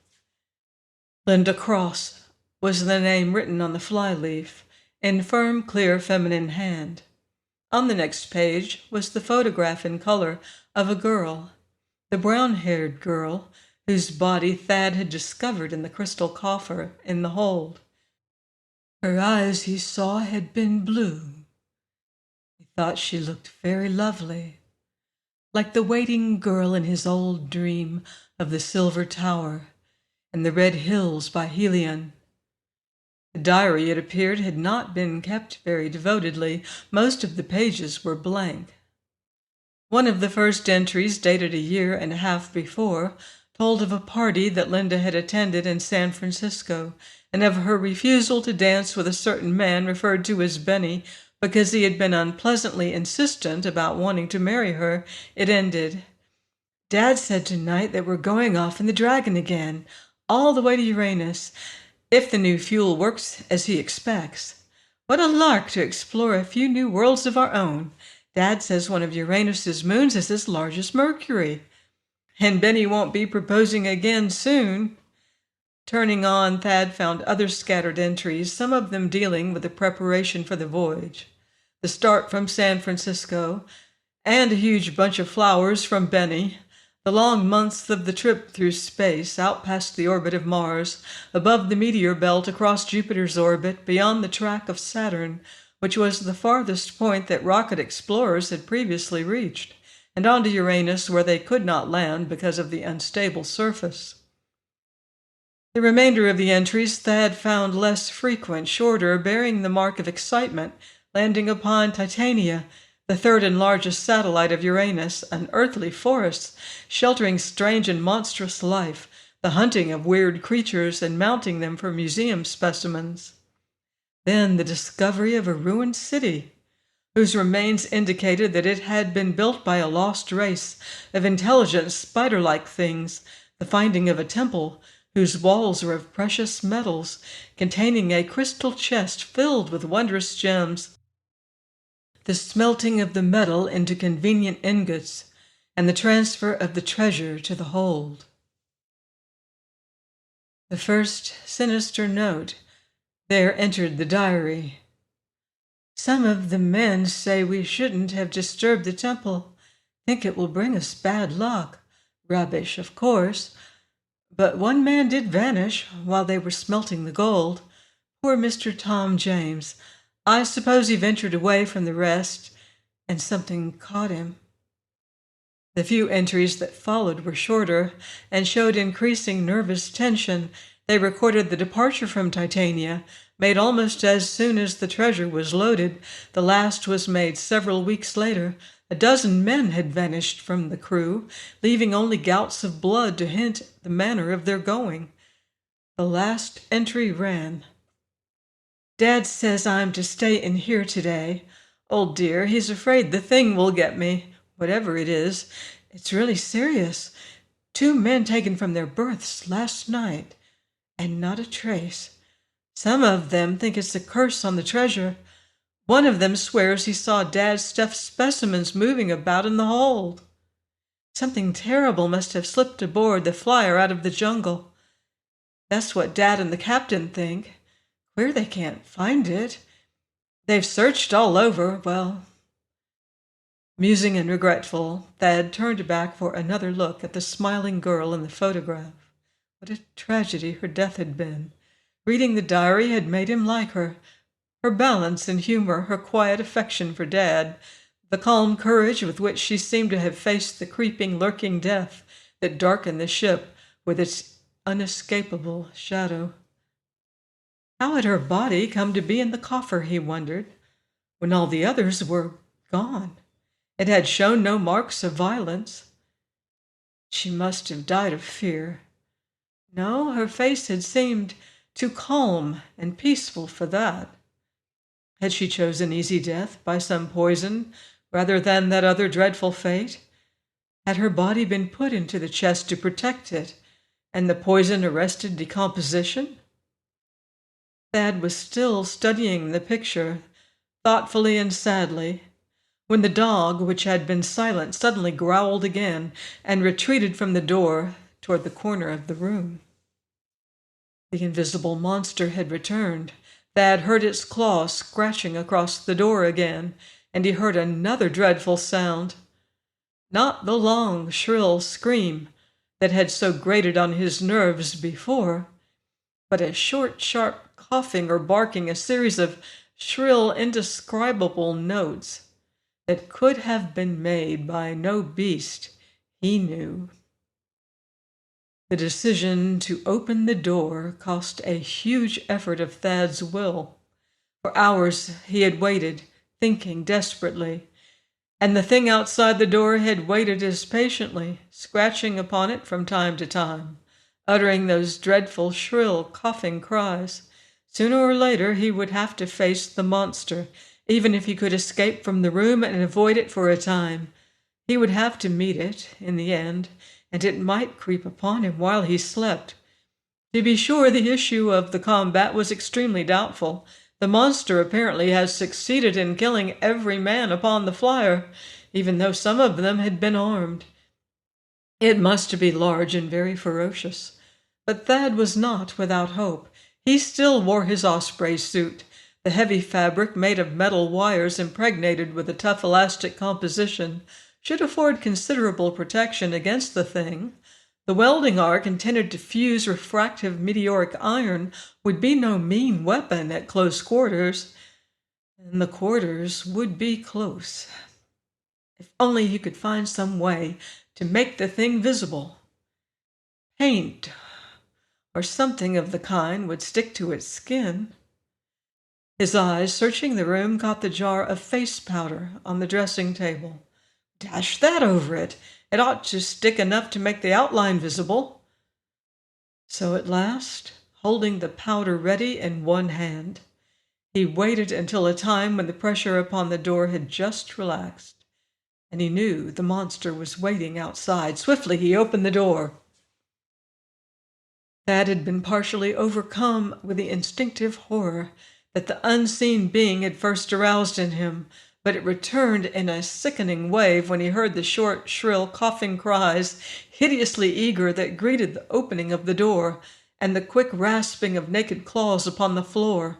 Linda Cross was the name written on the flyleaf, in firm, clear, feminine hand. On the next page was the photograph in color of a girl, the brown-haired girl whose body Thad had discovered in the crystal coffer in the hold. Her eyes, he saw, had been blue. He thought she looked very lovely, like the waiting girl in his old dream of the silver tower and the red hills by Helion. The diary, it appeared, had not been kept very devotedly. Most of the pages were blank. One of the first entries, dated a year and a half before, told of a party that Linda had attended in San Francisco, and of her refusal to dance with a certain man referred to as Benny because he had been unpleasantly insistent about wanting to marry her. It ended, "Dad said tonight that we're going off in the Dragon again, all the way to Uranus, if the new fuel works as he expects. What a lark to explore a few new worlds of our own. Dad says one of Uranus's moons is as large as Mercury. And Benny won't be proposing again soon." Turning on, Thad found other scattered entries, some of them dealing with the preparation for the voyage, the start from San Francisco, and a huge bunch of flowers from Benny, the long months of the trip through space, out past the orbit of Mars, above the meteor belt, across Jupiter's orbit, beyond the track of Saturn, which was the farthest point that rocket explorers had previously reached, and onto Uranus, where they could not land because of the unstable surface. The remainder of the entries Thad found less frequent, shorter, bearing the mark of excitement, landing upon Titania, the third and largest satellite of Uranus, unearthly forests, sheltering strange and monstrous life, the hunting of weird creatures and mounting them for museum specimens. Then the discovery of a ruined city, whose remains indicated that it had been built by a lost race of intelligent spider-like things, the finding of a temple whose walls were of precious metals, containing a crystal chest filled with wondrous gems, the smelting of the metal into convenient ingots, and the transfer of the treasure to the hold. The first sinister note there entered the diary. Some of the men say we shouldn't have disturbed the temple. Think it will bring us bad luck. Rubbish, of course. But one man did vanish while they were smelting the gold. Poor Mr. Tom James. I suppose he ventured away from the rest, and something caught him. The few entries that followed were shorter and showed increasing nervous tension. They recorded the departure from Titania, made almost as soon as the treasure was loaded. The last was made several weeks later. A dozen men had vanished from the crew, leaving only gouts of blood to hint the manner of their going. The last entry ran: Dad says I'm to stay in here today. Old dear, he's afraid the thing will get me. Whatever it is, it's really serious. 2 men taken from their berths last night, and not a trace. Some of them think it's a curse on the treasure. One of them swears he saw Dad's stuffed specimens moving about in the hold. Something terrible must have slipped aboard the flyer out of the jungle. That's what Dad and the captain think. Queer they can't find it. They've searched all over. Well, musing and regretful, Thad turned back for another look at the smiling girl in the photograph. What a tragedy her death had been. Reading the diary had made him like her. Her balance and humor, her quiet affection for Dad, the calm courage with which she seemed to have faced the creeping, lurking death that darkened the ship with its unescapable shadow. How had her body come to be in the coffer, he wondered, when all the others were gone? It had shown no marks of violence. She must have died of fear. No, her face had seemed too calm and peaceful for that. Had she chosen easy death by some poison rather than that other dreadful fate? Had her body been put into the chest to protect it, and the poison arrested decomposition? Thad was still studying the picture, thoughtfully and sadly, when the dog, which had been silent, suddenly growled again and retreated from the door toward the corner of the room. The invisible monster had returned. Thad heard its claws scratching across the door again, and he heard another dreadful sound. Not the long, shrill scream that had so grated on his nerves before, but a short, sharp coughing or barking, a series of shrill, indescribable notes that could have been made by no beast he knew. The decision to open the door cost a huge effort of Thad's will. For hours he had waited, thinking desperately, and the thing outside the door had waited as patiently, scratching upon it from time to time, uttering those dreadful, shrill, coughing cries. Sooner or later he would have to face the monster, even if he could escape from the room and avoid it for a time. He would have to meet it, in the end, and it might creep upon him while he slept. To be sure, the issue of the combat was extremely doubtful. The monster apparently had succeeded in killing every man upon the flyer, even though some of them had been armed. It must be large and very ferocious. But Thad was not without hope. He still wore his osprey suit, the heavy fabric made of metal wires impregnated with a tough elastic composition should afford considerable protection against the thing. The welding arc intended to fuse refractive meteoric iron would be no mean weapon at close quarters, and the quarters would be close. If only he could find some way to make the thing visible. Paint or something of the kind would stick to its skin. His eyes, searching the room, caught the jar of face powder on the dressing table. Dash that over it. It ought to stick enough to make the outline visible. So at last, holding the powder ready in one hand, he waited until a time when the pressure upon the door had just relaxed, and he knew the monster was waiting outside. Swiftly he opened the door. Thad had been partially overcome with the instinctive horror that the unseen being had first aroused in him. but it returned in a sickening wave when he heard the short, shrill, coughing cries, hideously eager, that greeted the opening of the door, and the quick rasping of naked claws upon the floor.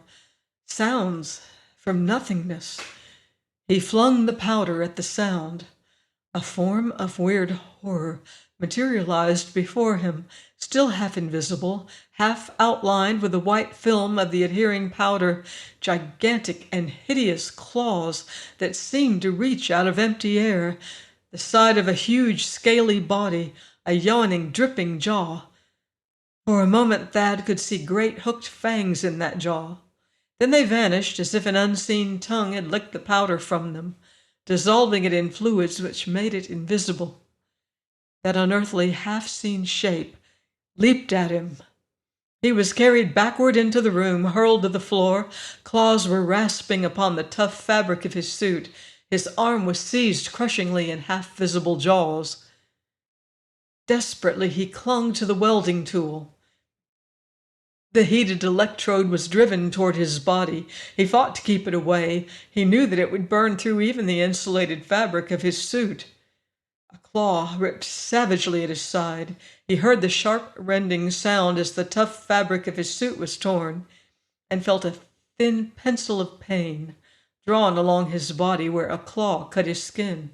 Sounds from nothingness. He flung the powder at the sound. A form of weird horror materialized before him, still half invisible, half outlined with the white film of the adhering powder, gigantic and hideous claws that seemed to reach out of empty air, the side of a huge, scaly body, a yawning, dripping jaw. For a moment Thad could see great hooked fangs in that jaw. Then they vanished as if an unseen tongue had licked the powder from them, dissolving it in fluids which made it invisible. That unearthly, half-seen shape leaped at him. He was carried backward into the room, hurled to the floor. Claws were rasping upon the tough fabric of his suit. His arm was seized crushingly in half-visible jaws. Desperately, he clung to the welding tool. The heated electrode was driven toward his body. He fought to keep it away. He knew that it would burn through even the insulated fabric of his suit. A claw ripped savagely at his side. He heard the sharp rending sound as the tough fabric of his suit was torn, and felt a thin pencil of pain drawn along his body where a claw cut his skin.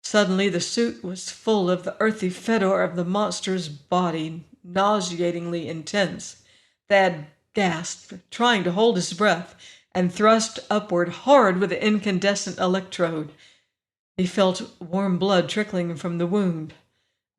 Suddenly the suit was full of the earthy fedor of the monster's body, nauseatingly intense. Thad gasped, trying to hold his breath, and thrust upward hard with the incandescent electrode. He felt warm blood trickling from the wound.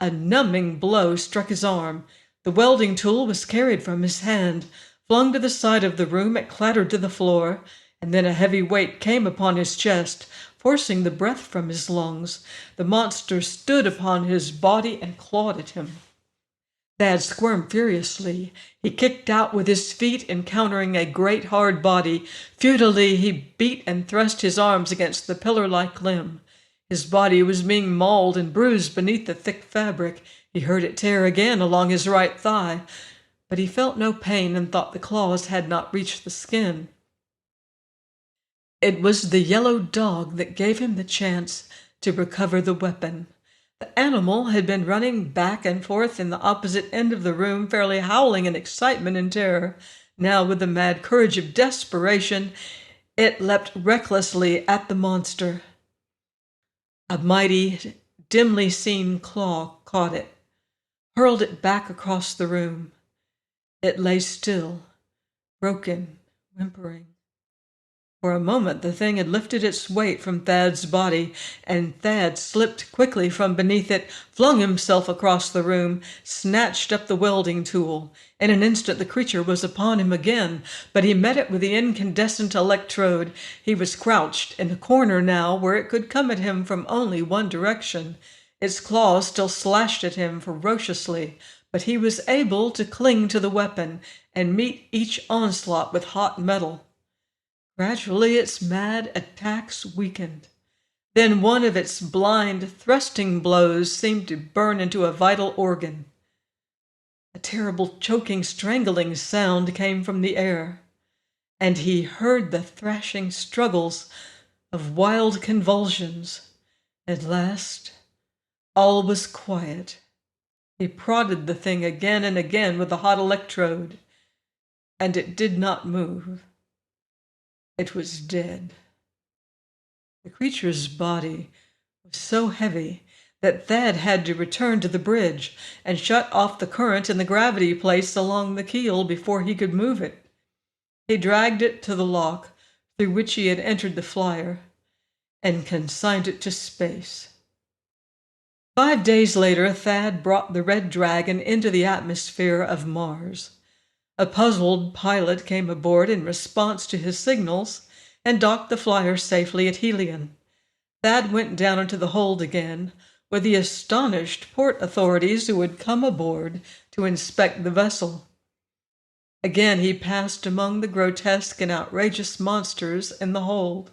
A numbing blow struck his arm. The welding tool was carried from his hand. Flung to the side of the room, it clattered to the floor, and then a heavy weight came upon his chest, forcing the breath from his lungs. The monster stood upon his body and clawed at him. Thad squirmed furiously. He kicked out with his feet, encountering a great hard body. Futilely he beat and thrust his arms against the pillar-like limb. His body was being mauled and bruised beneath the thick fabric. He heard it tear again along his right thigh, but he felt no pain and thought the claws had not reached the skin. It was the yellow dog that gave him the chance to recover the weapon. The animal had been running back and forth in the opposite end of the room, fairly howling in excitement and terror. Now, with the mad courage of desperation, it leapt recklessly at the monster. A mighty, dimly seen claw caught it, hurled it back across the room. It lay still, broken, whimpering. For a moment the thing had lifted its weight from Thad's body, and Thad slipped quickly from beneath it, flung himself across the room, snatched up the welding tool. In an instant the creature was upon him again, but he met it with the incandescent electrode. He was crouched in a corner now where it could come at him from only one direction. Its claws still slashed at him ferociously, but he was able to cling to the weapon and meet each onslaught with hot metal. Gradually its mad attacks weakened. Then one of its blind, thrusting blows seemed to burn into a vital organ. A terrible, choking, strangling sound came from the air, and he heard the thrashing struggles of wild convulsions. At last, all was quiet. He prodded the thing again and again with the hot electrode, and it did not move. It was dead. The creature's body was so heavy that Thad had to return to the bridge and shut off the current in the gravity plates along the keel before he could move it. He dragged it to the lock through which he had entered the flyer and consigned it to space. 5 days later, Thad brought the Red Dragon into the atmosphere of Mars. A puzzled pilot came aboard in response to his signals and docked the flyer safely at Helion. Thad went down into the hold again with the astonished port authorities who had come aboard to inspect the vessel. Again he passed among the grotesque and outrageous monsters in the hold,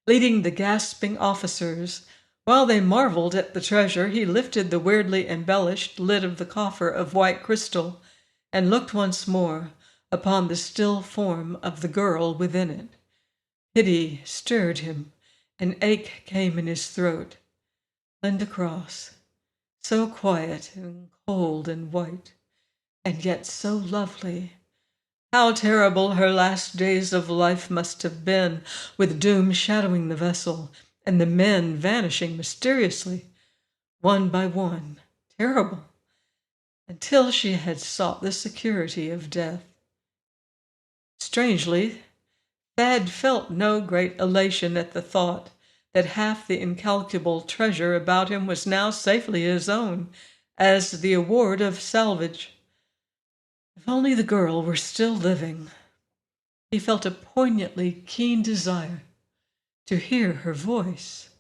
leading the gasping officers. While they marveled at the treasure, he lifted the weirdly embellished lid of the coffer of white crystal and looked once more upon the still form of the girl within it. Pity stirred him. An ache came in his throat. Linda Cross, so quiet and cold and white, and yet so lovely. How terrible her last days of life must have been, with doom shadowing the vessel, and the men vanishing mysteriously, one by one. Terrible, until she had sought the security of death. Strangely, Thad felt no great elation at the thought that half the incalculable treasure about him was now safely his own, as the award of salvage. If only the girl were still living. He felt a poignantly keen desire to hear her voice.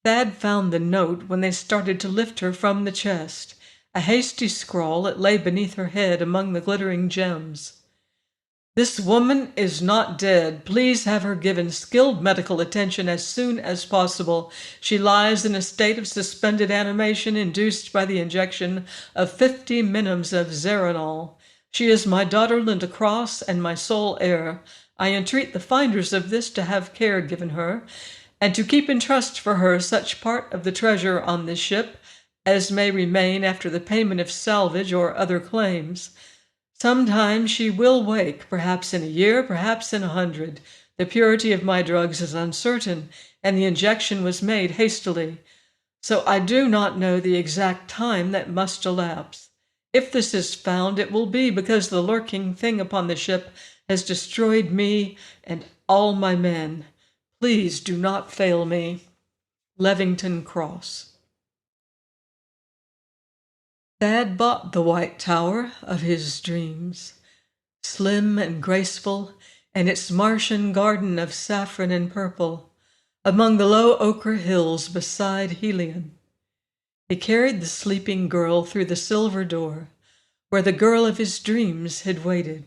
Thad found the note when they started to lift her from the chest, a hasty scrawl that lay beneath her head among the glittering gems. This woman is not dead. Please have her given skilled medical attention as soon as possible. She lies in a state of suspended animation induced by the injection of 50 minims of zeronol. She is my daughter Linda Cross and my sole heir. I entreat the finders of this to have care given her, and to keep in trust for her such part of the treasure on this ship as may remain after the payment of salvage or other claims. Sometime she will wake, perhaps in a year, perhaps in 100. The purity of my drugs is uncertain, and the injection was made hastily, so I do not know the exact time that must elapse. If this is found, it will be because the lurking thing upon the ship has destroyed me and all my men. Please do not fail me. Levington Cross. Thad bought the white tower of his dreams, slim and graceful, and its Martian garden of saffron and purple, among the low ochre hills beside Helion. He carried the sleeping girl through the silver door, where the girl of his dreams had waited,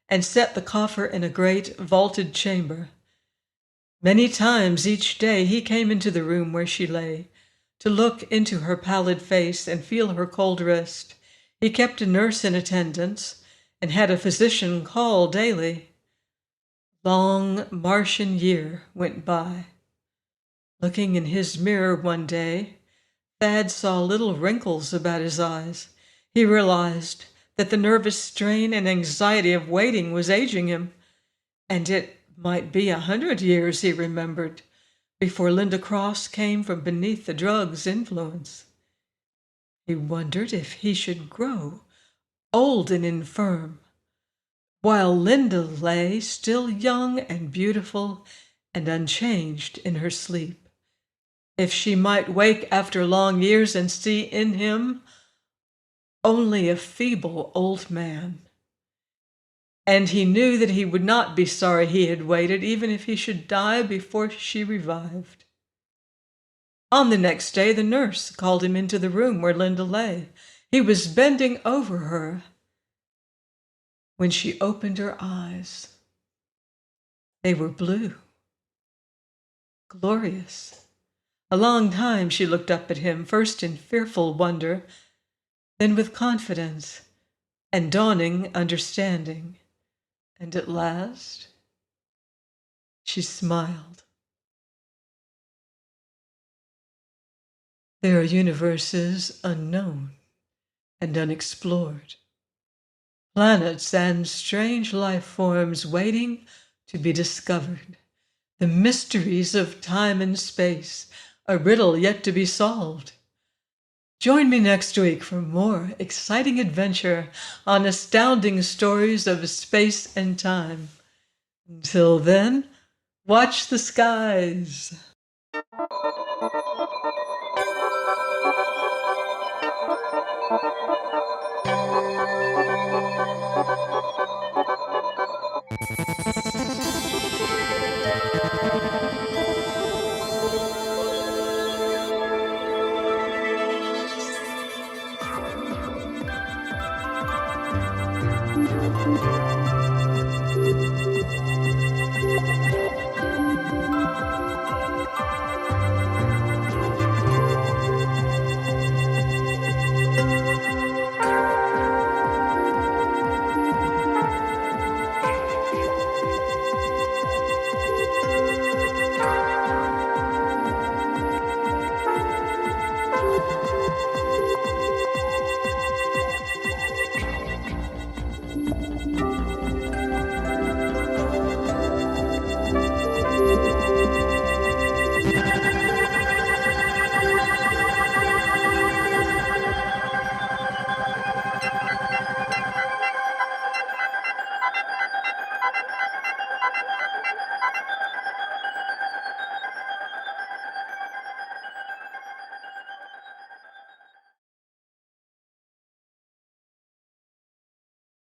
and set the coffer in a great vaulted chamber. Many times each day he came into the room where she lay, to look into her pallid face and feel her cold wrist. He kept a nurse in attendance, and had a physician call daily. Long Martian year went by. Looking in his mirror one day, Thad saw little wrinkles about his eyes. He realized that the nervous strain and anxiety of waiting was aging him, and it might be 100 years, he remembered, before Linda Cross came from beneath the drug's influence. He wondered if he should grow old and infirm, while Linda lay still young and beautiful and unchanged in her sleep. If she might wake after long years and see in him only a feeble old man. And he knew that he would not be sorry he had waited, even if he should die before she revived. On the next day, the nurse called him into the room where Linda lay. He was bending over her when she opened her eyes. They were blue, glorious. A long time she looked up at him, first in fearful wonder, then with confidence and dawning understanding. And at last, she smiled. There are universes unknown and unexplored, planets and strange life forms waiting to be discovered, the mysteries of time and space, a riddle yet to be solved. Join me next week for more exciting adventure on astounding stories of space and time. Until then, watch the skies.